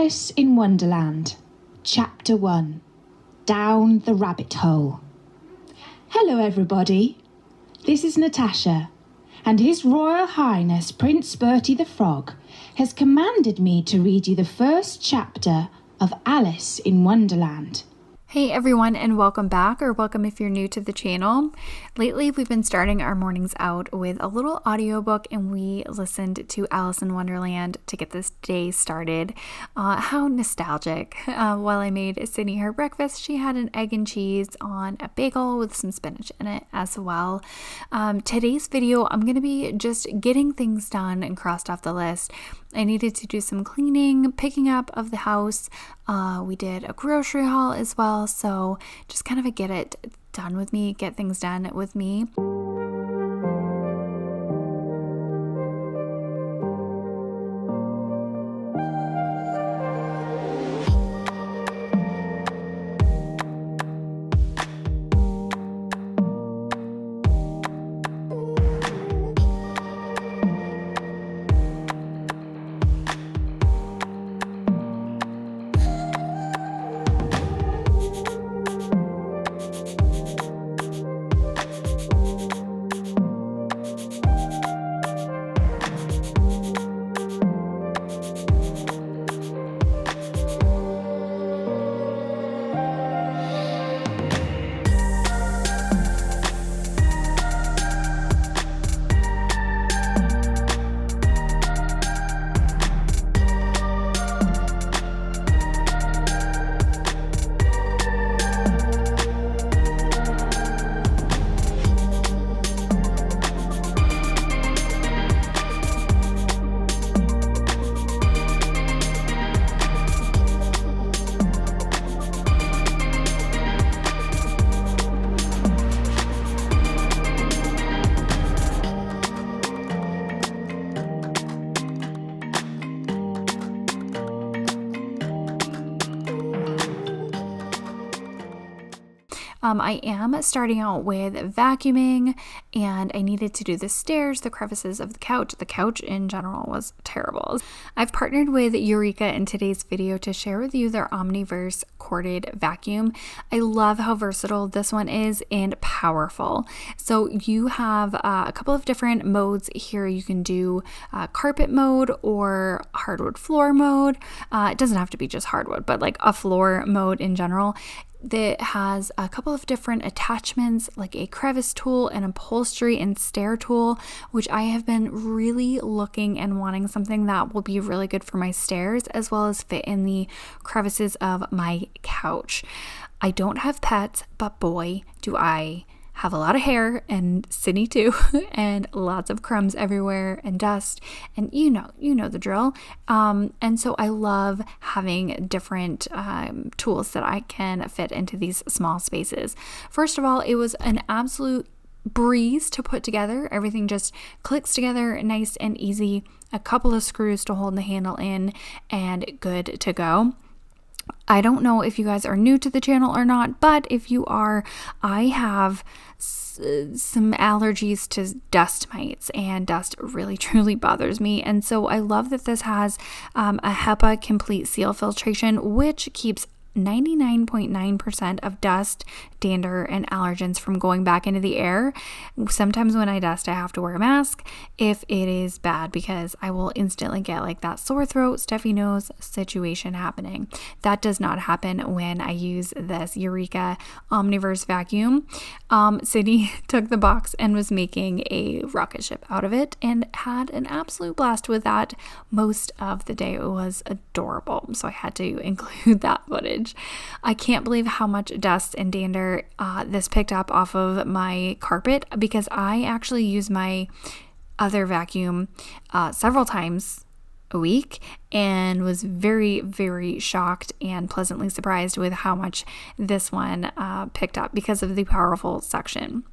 Alice in Wonderland, Chapter 1, Down the Rabbit Hole. Hello everybody, this is Natasha, and His Royal Highness Prince Bertie the Frog has commanded me to read you the first chapter of Alice in Wonderland. Hey everyone, and welcome back, or welcome if you're new to the channel. Lately we've been starting our mornings out with a little audiobook, and we listened to Alice in Wonderland to get this day started. How nostalgic. While I made Sydney her breakfast, she had an egg and cheese on a bagel with some spinach in it as well. Today's video, I'm going to be just getting things done and crossed off the list. I needed to do some cleaning, picking up of the house. We did a grocery haul as well, so just kind of a get it done with me, get things done with me. I am starting out with vacuuming, and I needed to do the stairs, the crevices of the couch. The couch in general was terrible. I've partnered with Eureka in today's video to share with you their Omniverse corded vacuum. I love how versatile this one is and powerful. So you have a couple of different modes here. You can do carpet mode or hardwood floor mode. It doesn't have to be just hardwood, but like a floor mode in general. That has a couple of different attachments, like a crevice tool, an upholstery and stair tool, which I have been really looking and wanting something that will be really good for my stairs as well as fit in the crevices of my couch. I don't have pets, but boy, do I have a lot of hair, and Sydney too, and lots of crumbs everywhere and dust, and you know the drill. And so I love having different tools that I can fit into these small spaces. First of all, it was an absolute breeze to put together. Everything just clicks together nice and easy. A couple of screws to hold the handle in, and good to go. I don't know if you guys are new to the channel or not, but if you are, I have some allergies to dust mites, and dust really truly bothers me. And so I love that this has a HEPA complete seal filtration, which keeps 99.9% of dust, dander, and allergens from going back into the air. Sometimes when I dust, I have to wear a mask if it is bad, because I will instantly get like that sore throat, stuffy nose situation happening. That does not happen when I use this Eureka Omniverse vacuum. Sydney took the box and was making a rocket ship out of it and had an absolute blast with that most of the day. It was adorable, so I had to include that footage. I can't believe how much dust and dander this picked up off of my carpet, because I actually use my other vacuum several times a week, and was very, very shocked and pleasantly surprised with how much this one picked up because of the powerful suction.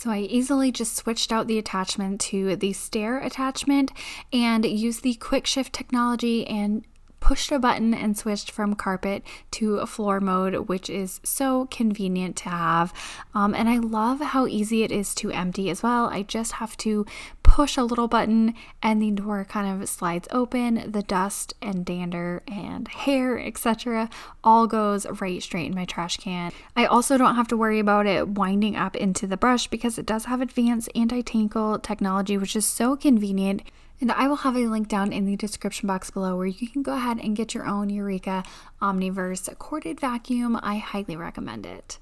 So I easily just switched out the attachment to the stair attachment and used the quick shift technology and pushed a button and switched from carpet to floor mode, which is so convenient to have. And I love how easy it is to empty as well. I just have to push a little button and the door kind of slides open. The dust and dander and hair, etc., all goes right straight in my trash can. I also don't have to worry about it winding up into the brush because it does have advanced anti-tangle technology, which is so convenient. And I will have a link down in the description box below where you can go ahead and get your own Eureka Omniverse corded vacuum. I highly recommend it.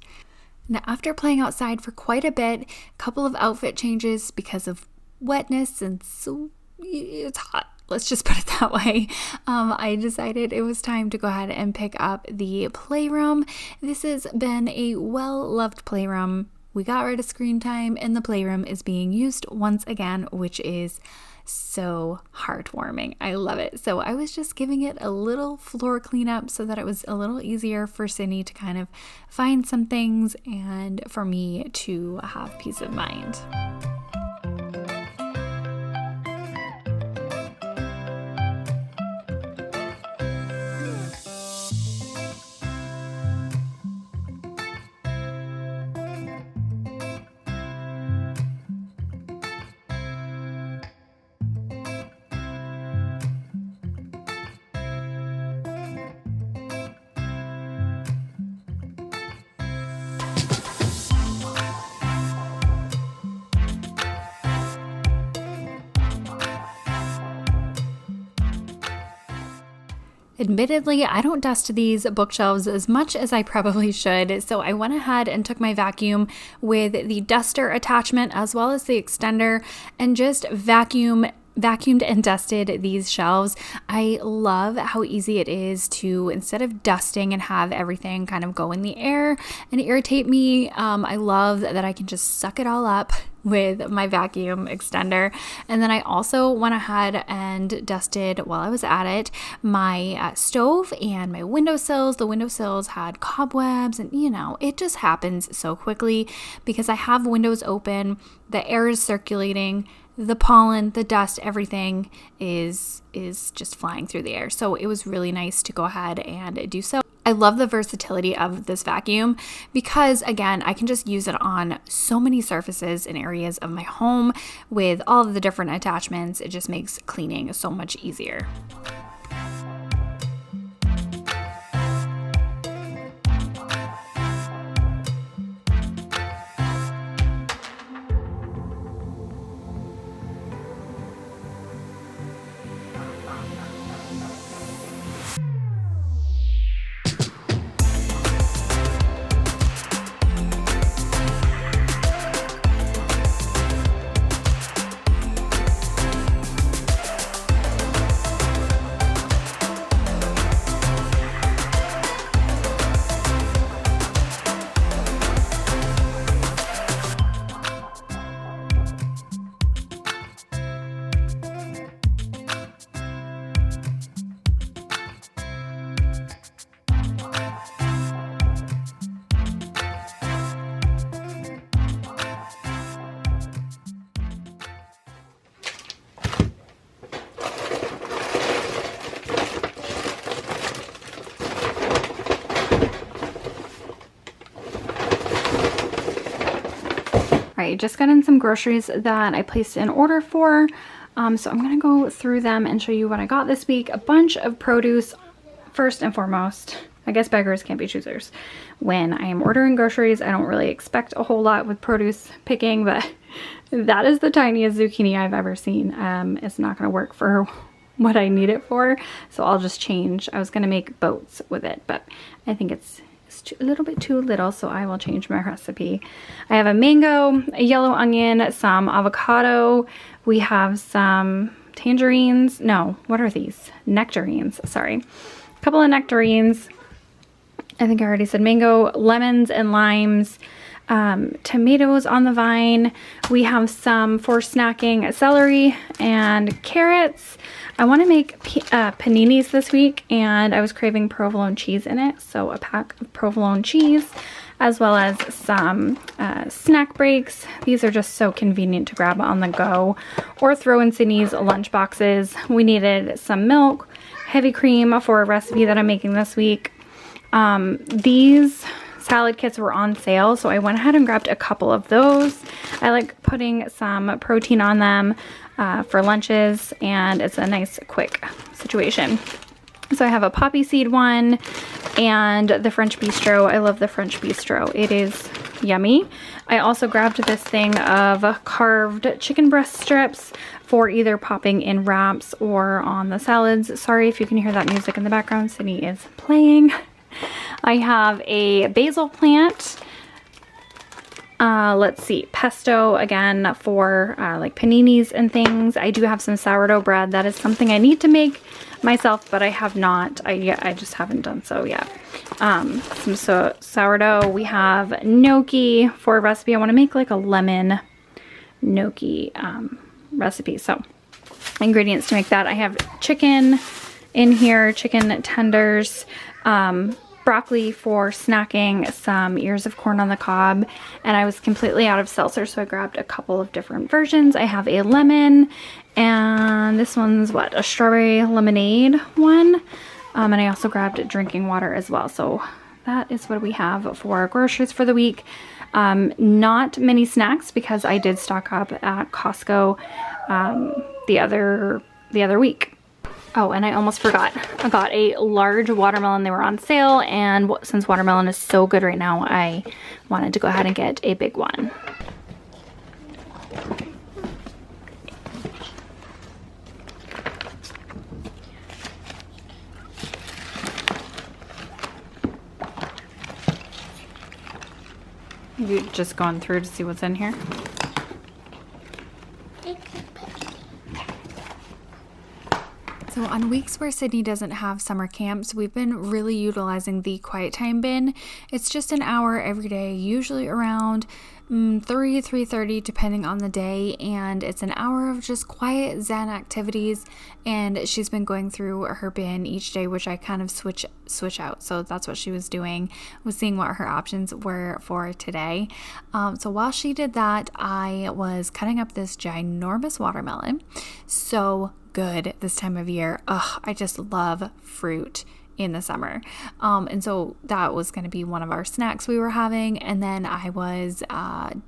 Now, after playing outside for quite a bit, a couple of outfit changes because of wetness and so it's hot. Let's just put it that way. I decided it was time to go ahead and pick up the playroom. This has been a well-loved playroom. We got rid of screen time and the playroom is being used once again, which is so heartwarming. I love it. So I was just giving it a little floor cleanup so that it was a little easier for Cindy to kind of find some things and for me to have peace of mind. Admittedly, I don't dust these bookshelves as much as I probably should, so I went ahead and took my vacuum with the duster attachment as well as the extender and just vacuumed and dusted these shelves. I love how easy it is to, instead of dusting and have everything kind of go in the air and irritate me, I love that I can just suck it all up with my vacuum extender. And then I also went ahead and dusted, while I was at it, my stove and my windowsills. The windowsills had cobwebs and it just happens so quickly because I have windows open, the air is circulating, the pollen, the dust, everything is just flying through the air. So it was really nice to go ahead and do so. I love the versatility of this vacuum because, again, I can just use it on so many surfaces and areas of my home with all of the different attachments. It just makes cleaning so much easier. I just got in some groceries that I placed an order for. So I'm going to go through them and show you what I got this week. A bunch of produce. First and foremost, I guess beggars can't be choosers. When I am ordering groceries, I don't really expect a whole lot with produce picking, but that is the tiniest zucchini I've ever seen. It's not going to work for what I need it for, so I'll just change. I was going to make boats with it, but I think it's a little bit too little, so I will change my recipe. I have a mango, a yellow onion, some avocado. We have some tangerines. No, what are these? Nectarines, sorry. A couple of nectarines. I think I already said mango, lemons and limes, tomatoes on the vine. We have some for snacking celery and carrots. I want to make paninis this week, and I was craving provolone cheese in it, so a pack of provolone cheese, as well as some snack breaks. These are just so convenient to grab on the go or throw in Sydney's lunch boxes. We needed some milk, heavy cream for a recipe that I'm making this week. These salad kits were on sale, so I went ahead and grabbed a couple of those. I like putting some protein on them for lunches, and it's a nice quick situation. So I have a poppy seed one and the French bistro. I love the French bistro. It is yummy. I also grabbed this thing of carved chicken breast strips for either popping in wraps or on the salads. Sorry if you can hear that music in the background. Sydney is playing. I have a basil plant. Let's see, pesto again for like paninis and things. I do have some sourdough bread. That is something I need to make myself, but I have not. I just haven't done so yet. Some sourdough. We have gnocchi for a recipe. I want to make like a lemon gnocchi recipe. So ingredients to make that. I have chicken in here, chicken tenders, broccoli for snacking, some ears of corn on the cob, and I was completely out of seltzer, so I grabbed a couple of different versions. I have a lemon, and this one's what, a strawberry lemonade one, and I also grabbed drinking water as well. So that is what we have for groceries for the week. Not many snacks because I did stock up at Costco the other week. Oh, and I almost forgot. I got a large watermelon. They were on sale, and since watermelon is so good right now, I wanted to go ahead and get a big one. You just gone through to see what's in here? So on weeks where Sydney doesn't have summer camps, we've been really utilizing the quiet time bin. It's just an hour every day, usually around 3:30 depending on the day, and it's an hour of just quiet Zen activities. And she's been going through her bin each day, which I kind of switch out. So that's what she was doing, was seeing what her options were for today. So while she did that, I was cutting up this ginormous watermelon. So good this time of year. Ugh, I just love fruit in the summer. And so that was going to be one of our snacks we were having. And then I was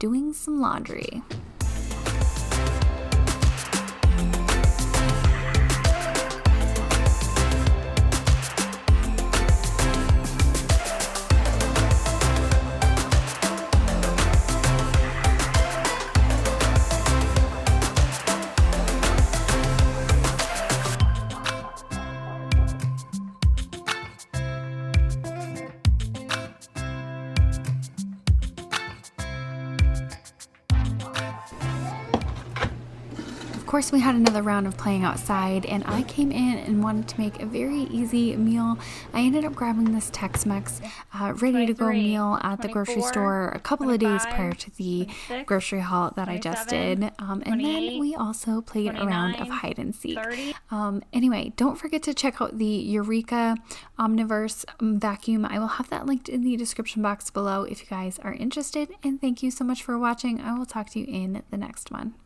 doing some laundry. Of course, we had another round of playing outside, and I came in and wanted to make a very easy meal. I ended up grabbing this Tex-Mex ready-to-go meal at the grocery store a couple of days prior to the grocery haul that I just did. And then we also played a round of hide and seek. Anyway, don't forget to check out the Eureka Omniverse vacuum. I will have that linked in the description box below if you guys are interested. And thank you so much for watching. I will talk to you in the next one.